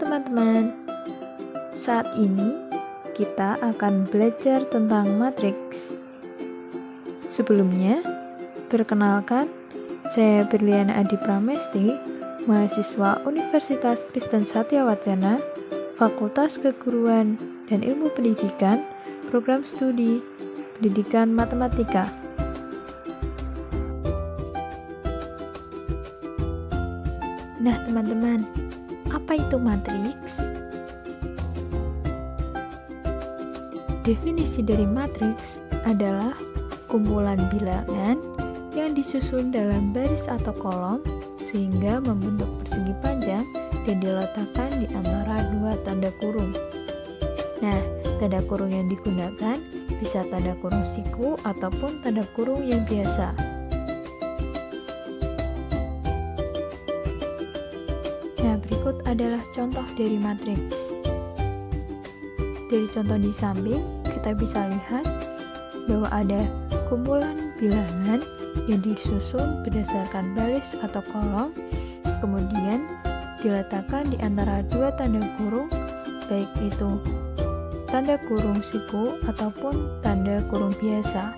teman-teman, saat ini kita akan belajar tentang matriks. Sebelumnya, perkenalkan, saya Berliana Adi Pramesti, mahasiswa Universitas Kristen Satyawacana, Fakultas Keguruan dan Ilmu Pendidikan, Program Studi Pendidikan Matematika. Nah, teman-teman, apa itu matriks? Definisi dari matriks adalah kumpulan bilangan yang disusun dalam baris atau kolom sehingga membentuk persegi panjang dan diletakkan di antara dua tanda kurung. Nah, tanda kurung yang digunakan bisa tanda kurung siku ataupun tanda kurung yang biasa. Nah, berikut adalah contoh dari matriks. Dari contoh di samping, kita bisa lihat bahwa ada kumpulan bilangan yang disusun berdasarkan baris atau kolom, kemudian diletakkan di antara dua tanda kurung, baik itu tanda kurung siku ataupun tanda kurung biasa.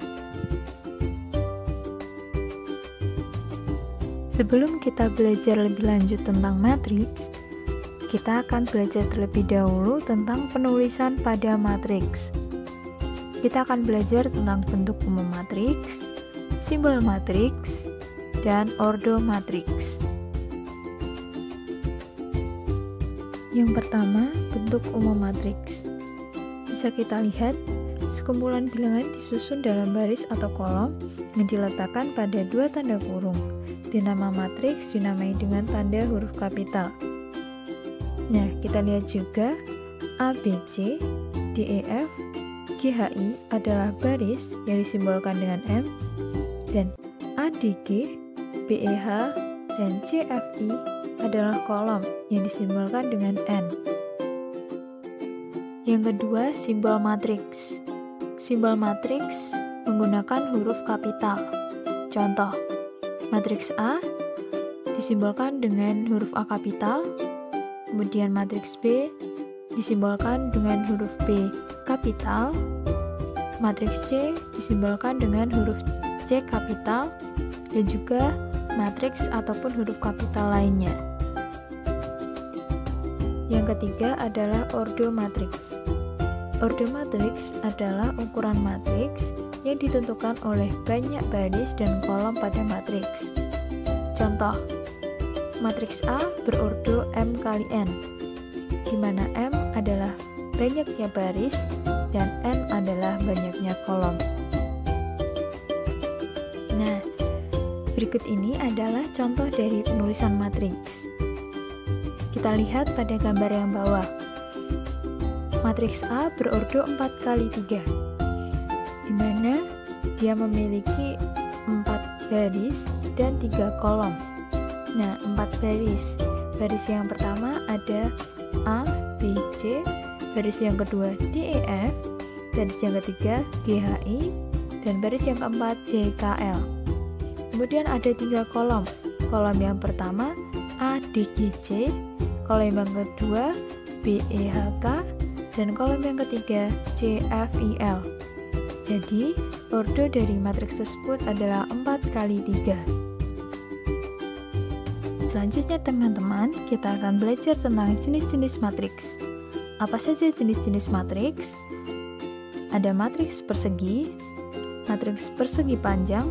Sebelum kita belajar lebih lanjut tentang matriks, kita akan belajar terlebih dahulu tentang penulisan pada matriks. Kita akan belajar tentang bentuk umum matriks, simbol matriks, dan ordo matriks. Yang pertama, bentuk umum matriks. Bisa kita lihat, sekumpulan bilangan disusun dalam baris atau kolom yang diletakkan pada dua tanda kurung. Di nama matriks dinamai dengan tanda huruf kapital. Nah, kita lihat juga ABC, DEF, GHI adalah baris yang disimbolkan dengan M, dan ADG, BEH, dan CFI adalah kolom yang disimbolkan dengan N. Yang kedua, simbol matriks. Simbol matriks menggunakan huruf kapital. Contoh, matriks A disimbolkan dengan huruf A kapital, kemudian matriks B disimbolkan dengan huruf B kapital, matriks C disimbolkan dengan huruf C kapital, dan juga matriks ataupun huruf kapital lainnya. Yang ketiga adalah ordo matriks. Ordo matriks adalah ukuran matriks yang ditentukan oleh banyak baris dan kolom pada matriks. Contoh, matriks A berordo M kali N, di mana M adalah banyaknya baris dan N adalah banyaknya kolom. Nah, berikut ini adalah contoh dari penulisan matriks. Kita lihat pada gambar yang bawah. Matriks A berordo 4 kali 3, di mana dia memiliki 4 baris dan 3 kolom. Nah, 4 baris. Baris yang pertama ada A, B, C, baris yang kedua DEF, baris yang ketiga GHI, dan baris yang keempat CKL. Kemudian ada 3 kolom. Kolom yang pertama ADGC, kolom yang kedua BEHK, dan kolom yang ketiga CFIL. Jadi, ordo dari matriks tersebut adalah 4 kali 3. Selanjutnya teman-teman, kita akan belajar tentang jenis-jenis matriks. Apa saja jenis-jenis matriks? Ada matriks persegi, matriks persegi panjang,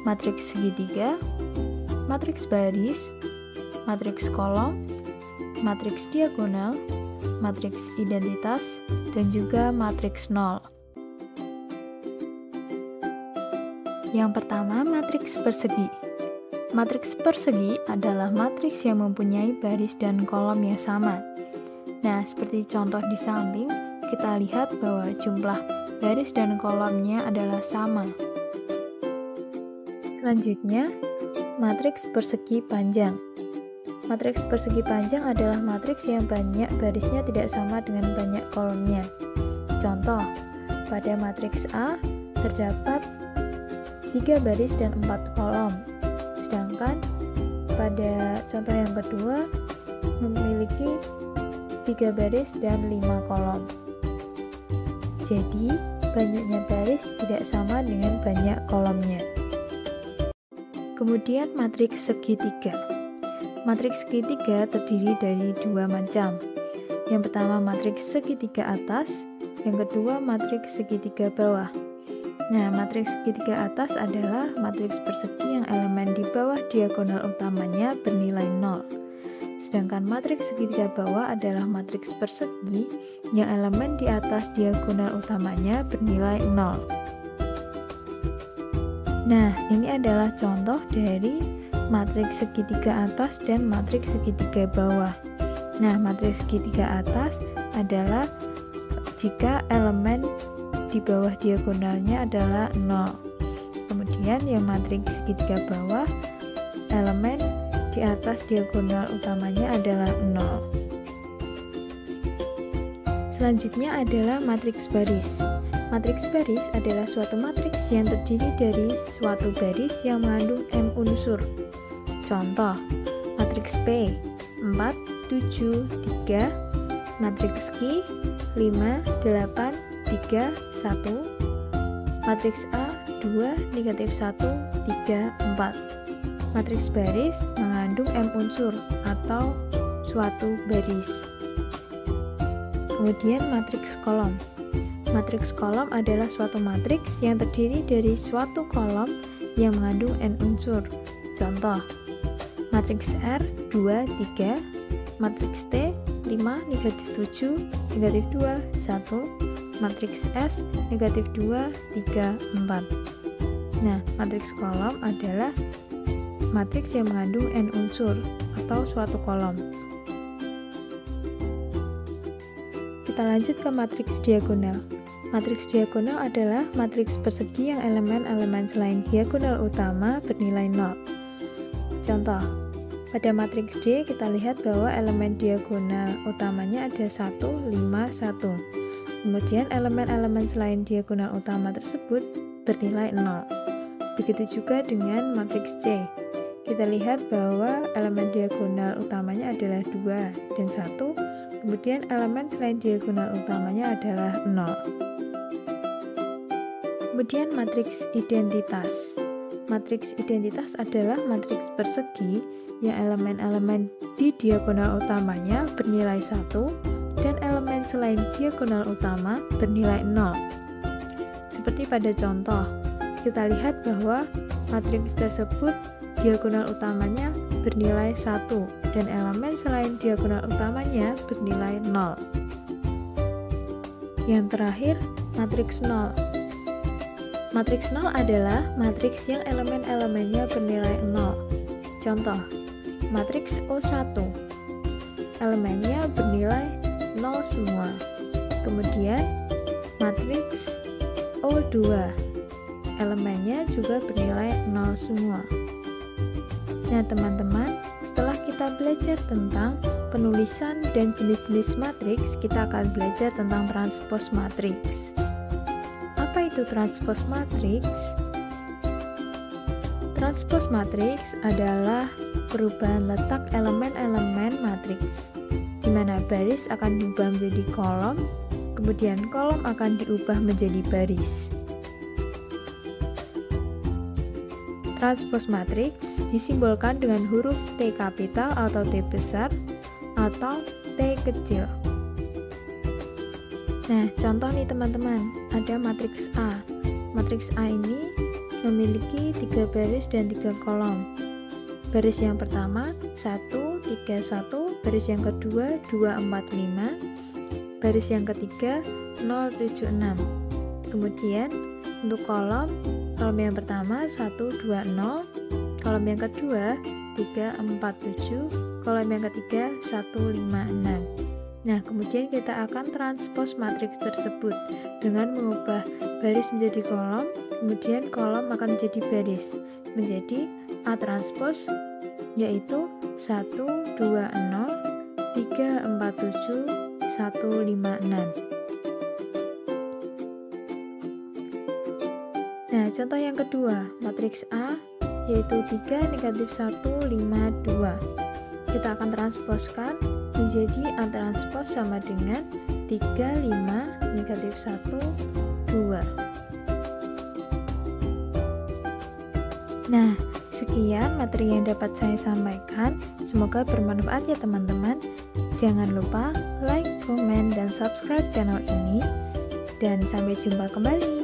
matriks segitiga, matriks baris, matriks kolom, matriks diagonal, matriks identitas, dan juga matriks nol. Yang pertama, matriks persegi. Matriks persegi adalah matriks yang mempunyai baris dan kolom yang sama. Nah, seperti contoh di samping, kita lihat bahwa jumlah baris dan kolomnya adalah sama. Selanjutnya, matriks persegi panjang. Matriks persegi panjang adalah matriks yang banyak barisnya tidak sama dengan banyak kolomnya. Contoh, pada matriks A terdapat 3 baris dan 4 kolom. Sedangkan pada contoh yang kedua memiliki 3 baris dan 5 kolom. Jadi, banyaknya baris tidak sama dengan banyak kolomnya. Kemudian matriks segitiga. Matriks segitiga terdiri dari dua macam. Yang pertama matriks segitiga atas, yang kedua matriks segitiga bawah. Nah, matriks segitiga atas adalah matriks persegi yang elemen di bawah diagonal utamanya bernilai 0. Sedangkan matriks segitiga bawah adalah matriks persegi yang elemen di atas diagonal utamanya bernilai 0. Nah, ini adalah contoh dari matriks segitiga atas dan matriks segitiga bawah. Nah, matriks segitiga atas adalah jika elemen di bawah diagonalnya adalah 0. Kemudian yang matriks segitiga bawah, elemen di atas diagonal utamanya adalah 0. Selanjutnya adalah matriks baris. Matriks baris adalah suatu matriks yang terdiri dari suatu baris yang mengandung M unsur. Contoh, matriks P 4, 7, 3, matriks Q 5, 8, 3, 1, matriks A 2, negatif 1, 3, 4. Matriks baris mengandung M unsur atau suatu baris. Kemudian matriks kolom. Matriks kolom adalah suatu matriks yang terdiri dari suatu kolom yang mengandung N unsur. Contoh, matriks R 2, 3, matriks T 5, negatif 7, negatif 2, 1, matriks S negatif 2, 3, 4. Nah, matriks kolom adalah matriks yang mengandung N unsur atau suatu kolom. Kita lanjut ke matriks diagonal. Matriks diagonal adalah matriks persegi yang elemen-elemen selain diagonal utama bernilai 0. Contoh, pada matriks D kita lihat bahwa elemen diagonal utamanya ada 1, 5, 1. Kemudian elemen-elemen selain diagonal utama tersebut bernilai 0. Begitu juga dengan matriks C. Kita lihat bahwa elemen diagonal utamanya adalah 2 dan 1. Kemudian elemen selain diagonal utamanya adalah 0. Kemudian matriks identitas. Matriks identitas adalah matriks persegi yang elemen-elemen di diagonal utamanya bernilai 1 dan elemen selain diagonal utama bernilai 0. Seperti pada contoh, kita lihat bahwa matriks tersebut diagonal utamanya bernilai 1 dan elemen selain diagonal utamanya bernilai 0. Yang terakhir, matriks 0. Matriks 0 adalah matriks yang elemen-elemennya bernilai 0. Contoh, matriks O1, elemennya bernilai 0 semua. Kemudian, matriks O2, elemennya juga bernilai 0 semua. Nah, teman-teman, setelah kita belajar tentang penulisan dan jenis-jenis matriks, kita akan belajar tentang transpose matriks. Apa itu transpose matriks? Transpose matriks adalah perubahan letak elemen-elemen matriks, di mana baris akan diubah menjadi kolom, kemudian kolom akan diubah menjadi baris. Transpose matriks disimbolkan dengan huruf T kapital atau T besar atau T kecil. Nah, contoh nih teman-teman, ada matriks A. Matriks A ini memiliki 3 baris dan 3 kolom. Baris yang pertama 1, 3, 1, baris yang kedua 2, 4, 5, baris yang ketiga 0, 7, 6. Kemudian untuk kolom yang pertama 1, 2, 0, kolom yang kedua 3, 4, 7, kolom yang ketiga 1, 5, 6. Nah, kemudian kita akan transpose matriks tersebut dengan mengubah baris menjadi kolom, kemudian kolom akan menjadi baris, menjadi A transpose, yaitu 1, 2, 0, 3, 4, 7, 1, 5, 6. Nah, contoh yang kedua, matriks A, yaitu 3, negatif 1, 5, 2. Kita akan transposkan menjadi A transpose sama dengan 3, 5, negatif 1, 2. Nah, sekian materi yang dapat saya sampaikan. Semoga bermanfaat ya teman-teman. Jangan lupa like, komen, dan subscribe channel ini. Dan sampai jumpa kembali.